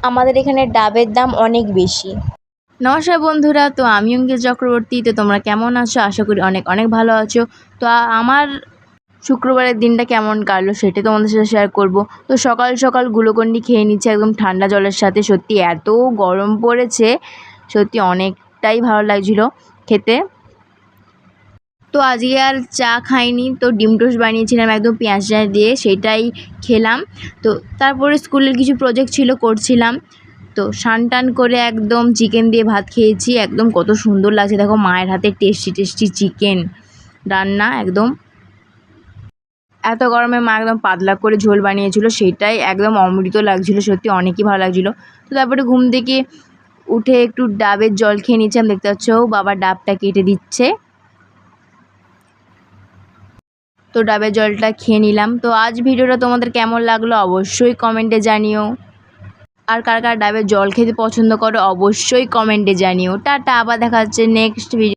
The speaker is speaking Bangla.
আমাদের এখানে ডাবের দাম অনেক বেশি। নমস্কার বন্ধুরা, তো আমি অঙ্কিত চক্রবর্তী। তো তোমরা কেমন আছো? আশা করি অনেক অনেক ভালো আছো। তো আমার শুক্রবারের দিনটা কেমন কাটলো সেটা তোমাদের সাথে শেয়ার করব। তো সকাল সকাল গ্লুকন্ডি খেয়ে নিচ্ছে একদম ঠান্ডা জলের সাথে। সত্যি এত গরম পড়েছে, সত্যি অনেকটাই ভালো লাগছিল খেতে। তো আজকে আর চা খাইনি, তো ডিম টোস্ট বানিয়েছিলাম একদম পেঁয়াজ দিয়ে, সেটাই খেলাম। তো তারপরে স্কুলের কিছু প্রজেক্ট ছিল, করছিলাম। তো টান করে একদম চিকেন দিয়ে ভাত খেয়েছি। একদম কত সুন্দর লাগছে দেখো, মায়ের হাতে টেস্টি টেস্টি চিকেন রান্না। একদম এত গরমে মা একদম পাতলা করে ঝোল বানিয়েছিল, সেটাই একদম অমৃত লাগছিল, সত্যি অনেকই ভালো লাগছিলো। তো তারপরে ঘুম থেকে উঠে একটু ডাবের জল খেয়ে নিচ্ছিলাম। দেখতে পাচ্ছ বাবা ডাবটা কেটে দিচ্ছে, তো ডাবের জলটা খেয়ে নিলাম। তো আজ ভিডিওটা তোমাদের কেমন লাগলো অবশ্যই কমেন্টে জানিও। আর কার কার ডাবের জল খেতে পছন্দ করো অবশ্যই কমেন্টে জানিও। টাটা, আবার দেখা হচ্ছে নেক্সট ভিডিও।